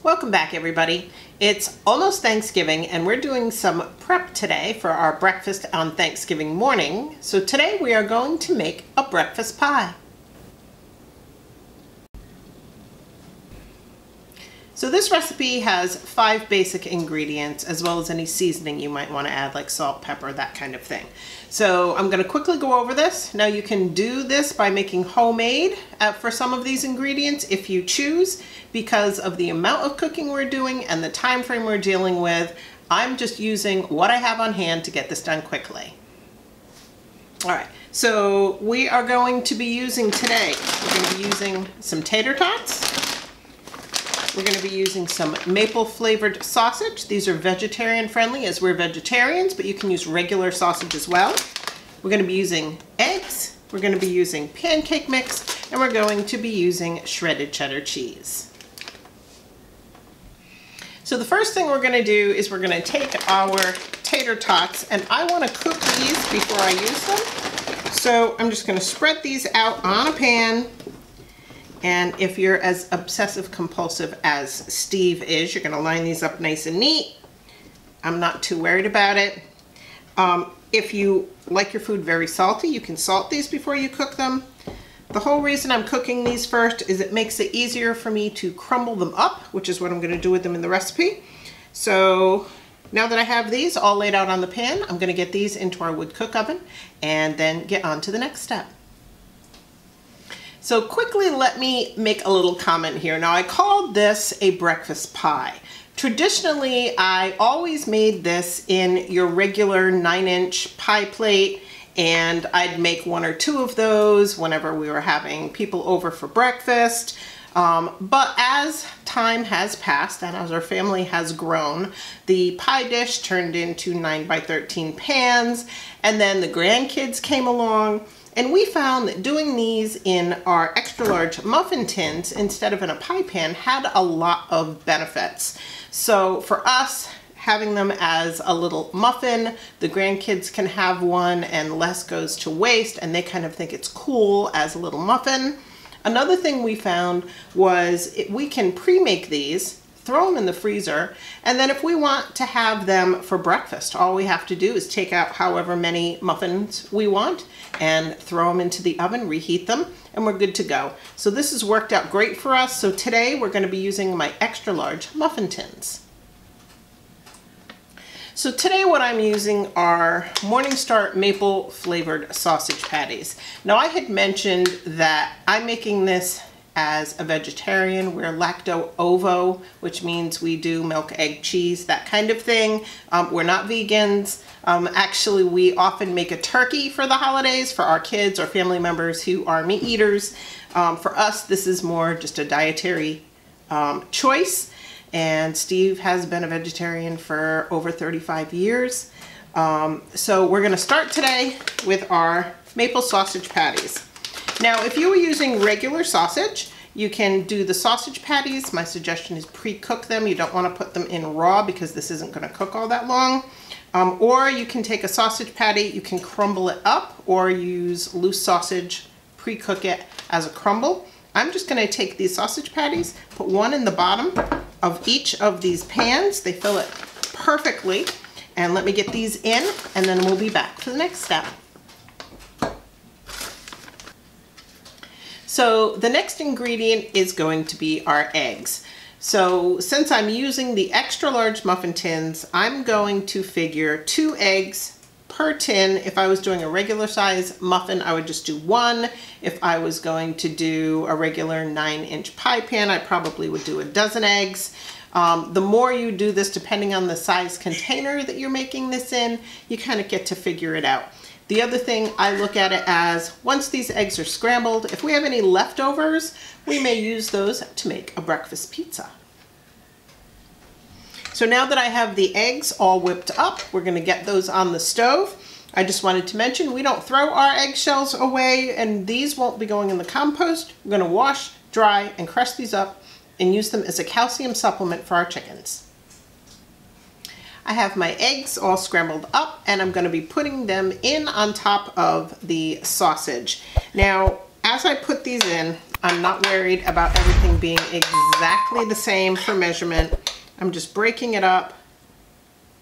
Welcome back, everybody. It's almost Thanksgiving and we're doing some prep today for our breakfast on Thanksgiving morning. So today we are going to make a breakfast pie. So this recipe has 5 basic ingredients as well as any seasoning you might want to add, like salt, pepper, that kind of thing. So I'm going to quickly go over this. Now you can do this by making homemade for some of these ingredients if you choose. Because of the amount of cooking we're doing and the time frame we're dealing with, I'm just using what I have on hand to get this done quickly. All right, so we are going to be using today, we're going to be using some tater tots. We're going to be using some maple flavored sausage. These are vegetarian friendly as we're vegetarians, but you can use regular sausage as well. We're going to be using eggs. We're going to be using pancake mix, and we're going to be using shredded cheddar cheese. So the first thing we're going to do is we're going to take our tater tots, and I want to cook these before I use them. So I'm just going to spread these out on a pan. And if you're as obsessive compulsive as Steve is, you're going to line these up nice and neat. I'm not too worried about it. If you like your food very salty, you can salt these before you cook them. The whole reason I'm cooking these first is it makes it easier for me to crumble them up, which is what I'm going to do with them in the recipe. So now that I have these all laid out on the pan, I'm going to get these into our wood cook oven and then get on to the next step. So quickly, let me make a little comment here. Now, I called this a breakfast pie. Traditionally, I always made this in your regular 9-inch pie plate, and I'd make 1 or 2 of those whenever we were having people over for breakfast. But as time has passed and as our family has grown, the pie dish turned into 9x13 pans, and then the grandkids came along. And we found that doing these in our extra large muffin tins instead of in a pie pan had a lot of benefits. So for us, having them as a little muffin, the grandkids can have one and less goes to waste, and they kind of think it's cool as a little muffin. Another thing we found was we can pre-make these, throw them in the freezer, and then if we want to have them for breakfast, all we have to do is take out however many muffins we want and throw them into the oven, reheat them, and we're good to go. So this has worked out great for us. So today we're going to be using my extra large muffin tins. So today what I'm using are Morningstar maple flavored sausage patties. Now I had mentioned that I'm making this as a vegetarian. We're lacto-ovo, which means we do milk, egg, cheese, that kind of thing. We're not vegans. Actually, we often make a turkey for the holidays for our kids or family members who are meat eaters. For us, this is more just a dietary choice. And Steve has been a vegetarian for over 35 years. So we're gonna start today with our maple sausage patties. Now, if you were using regular sausage, you can do the sausage patties. My suggestion is pre-cook them. You don't want to put them in raw because this isn't going to cook all that long. Or you can take a sausage patty, you can crumble it up or use loose sausage, pre-cook it as a crumble. I'm just going to take these sausage patties, put one in the bottom of each of these pans. They fill it perfectly. And let me get these in, and then we'll be back for the next step. So the next ingredient is going to be our eggs. So since I'm using the extra large muffin tins, I'm going to figure 2 eggs per tin. If I was doing a regular size muffin, I would just do 1. If I was going to do a regular 9-inch pie pan, I probably would do a dozen eggs. The more you do this, depending on the size container that you're making this in, you kind of get to figure it out. The other thing, I look at it as once these eggs are scrambled, if we have any leftovers, we may use those to make a breakfast pizza. So now that I have the eggs all whipped up, we're going to get those on the stove. I just wanted to mention we don't throw our eggshells away, and these won't be going in the compost. We're going to wash, dry, and crush these up and use them as a calcium supplement for our chickens. I have my eggs all scrambled up, and I'm going to be putting them in on top of the sausage. Now, as I put these in, I'm not worried about everything being exactly the same for measurement. I'm just breaking it up,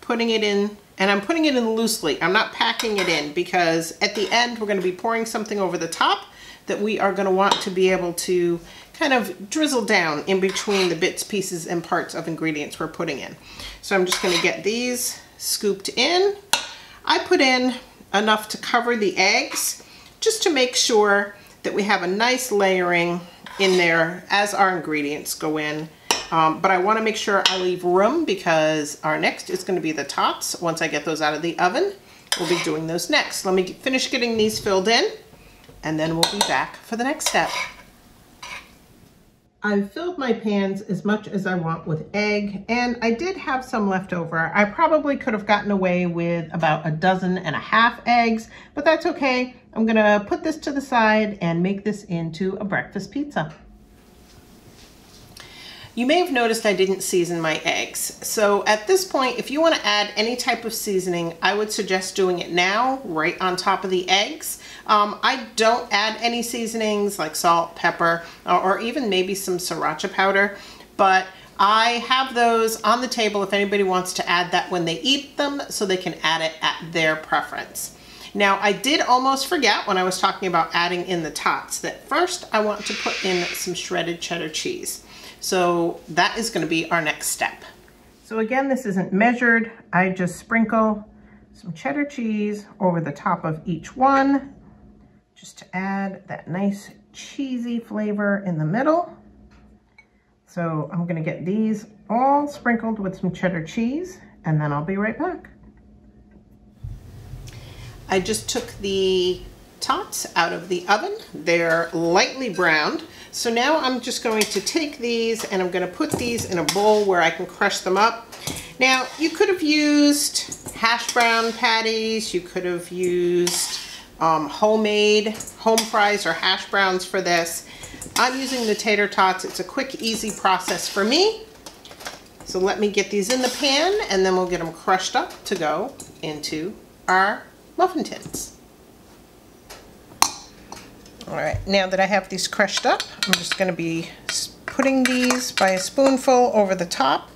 putting it in, and I'm putting it in loosely. I'm not packing it in because at the end we're going to be pouring something over the top that we are going to want to be able to kind of drizzle down in between the bits, pieces, and parts of ingredients we're putting in. So I'm just going to get these scooped in. I put in enough to cover the eggs just to make sure that we have a nice layering in there as our ingredients go in. But I want to make sure I leave room because our next is going to be the tots. Once I get those out of the oven, we'll be doing those next. Let me finish getting these filled in and then we'll be back for the next step. I've filled my pans as much as I want with egg, and I did have some left over. I probably could have gotten away with about 1.5 dozen eggs, but that's okay. I'm gonna put this to the side and make this into a breakfast pizza. You may have noticed I didn't season my eggs. So at this point, if you want to add any type of seasoning, I would suggest doing it now, right on top of the eggs. I don't add any seasonings like salt, pepper, or even maybe some sriracha powder, but I have those on the table if anybody wants to add that when they eat them, so they can add it at their preference. Now, I did almost forget when I was talking about adding in the tots that first I want to put in some shredded cheddar cheese. So that is going to be our next step. So again, this isn't measured. I just sprinkle some cheddar cheese over the top of each one, just to add that nice cheesy flavor in the middle. So I'm going to get these all sprinkled with some cheddar cheese, and then I'll be right back. I just took the tots out of the oven. They're lightly browned. So now I'm just going to take these and I'm going to put these in a bowl where I can crush them up. Now, you could have used hash brown patties. You could have used homemade home fries or hash browns for this. I'm using the tater tots. It's a quick, easy process for me. So let me get these in the pan and then we'll get them crushed up to go into our muffin tins. All right, now that I have these crushed up, I'm just going to be putting these by a spoonful over the top.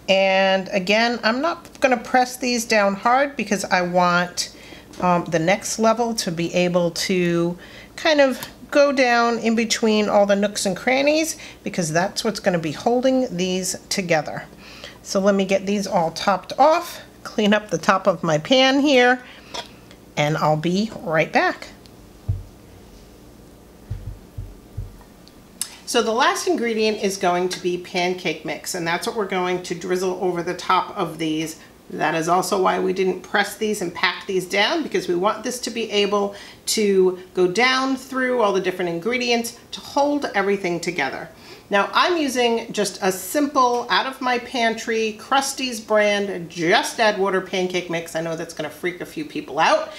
And again, I'm not going to press these down hard because I want the next level to be able to kind of go down in between all the nooks and crannies, because that's what's going to be holding these together. So let me get these all topped off, clean up the top of my pan here, and I'll be right back. So the last ingredient is going to be pancake mix, and that's what we're going to drizzle over the top of these. That is also why we didn't press these and pack these down, because we want this to be able to go down through all the different ingredients to hold everything together. Now I'm using just a simple out of my pantry Krusty's brand just add water pancake mix. I know that's going to freak a few people out.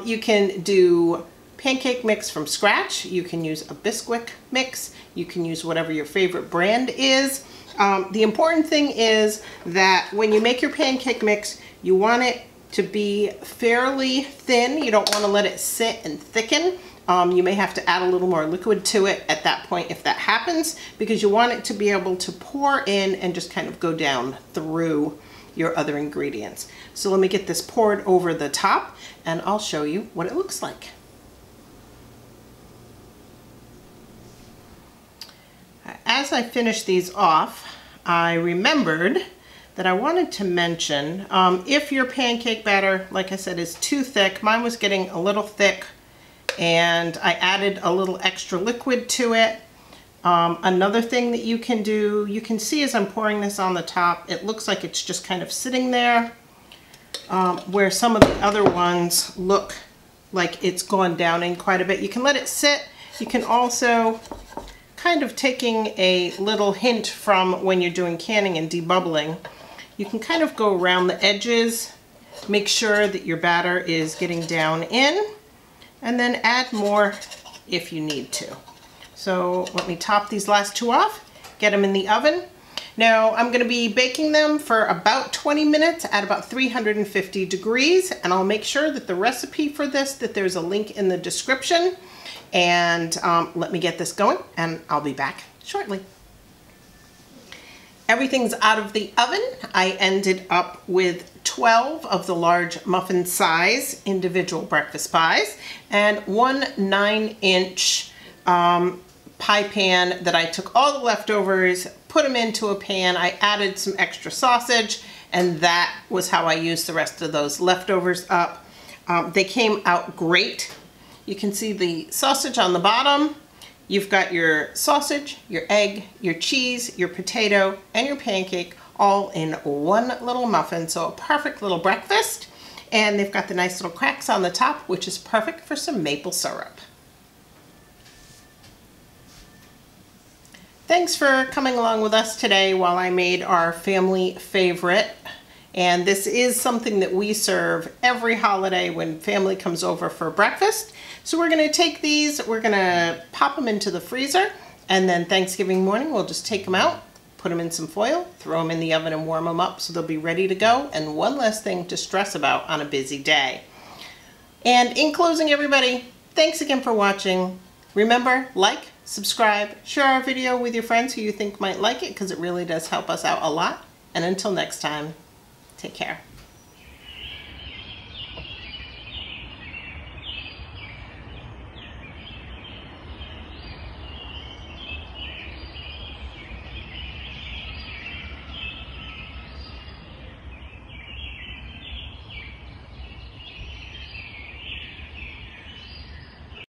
You can do pancake mix from scratch. You can use a Bisquick mix. You can use whatever your favorite brand is. The important thing is that when you make your pancake mix, you want it to be fairly thin. You don't want to let it sit and thicken. You may have to add a little more liquid to it at that point if that happens, because you want it to be able to pour in and just kind of go down through your other ingredients. So let me get this poured over the top and I'll show you what it looks like. As I finish these off, I remembered that I wanted to mention if your pancake batter, like I said, is too thick, mine was getting a little thick and I added a little extra liquid to it. Another thing that you can do, you can see as I'm pouring this on the top, it looks like it's just kind of sitting there, where some of the other ones look like it's gone down in quite a bit. You can let it sit. You can also, kind of taking a little hint from when you're doing canning and debubbling, you can kind of go around the edges, make sure that your batter is getting down in, and then add more if you need to. So let me top these last two off, get them in the oven. Now I'm going to be baking them for about 20 minutes at about 350 degrees, and I'll make sure that the recipe for this, that there's a link in the description. And let me get this going and I'll be back shortly. Everything's out of the oven. I ended up with 12 of the large muffin size individual breakfast pies and one 9-inch pie pan that I took all the leftovers, put them into a pan. I added some extra sausage, and that was how I used the rest of those leftovers up. They came out great. You can see the sausage on the bottom. You've got your sausage, your egg, your cheese, your potato, and your pancake all in one little muffin. So a perfect little breakfast. And they've got the nice little cracks on the top, which is perfect for some maple syrup. Thanks for coming along with us today while I made our family favorite. And this is something that we serve every holiday when family comes over for breakfast. So we're going to take these, we're going to pop them into the freezer, and then Thanksgiving morning we'll just take them out, put them in some foil, throw them in the oven and warm them up so they'll be ready to go, and one less thing to stress about on a busy day. And in closing, everybody, thanks again for watching. Remember, like, subscribe, share our video with your friends who you think might like it, because it really does help us out a lot. And until next time, take care.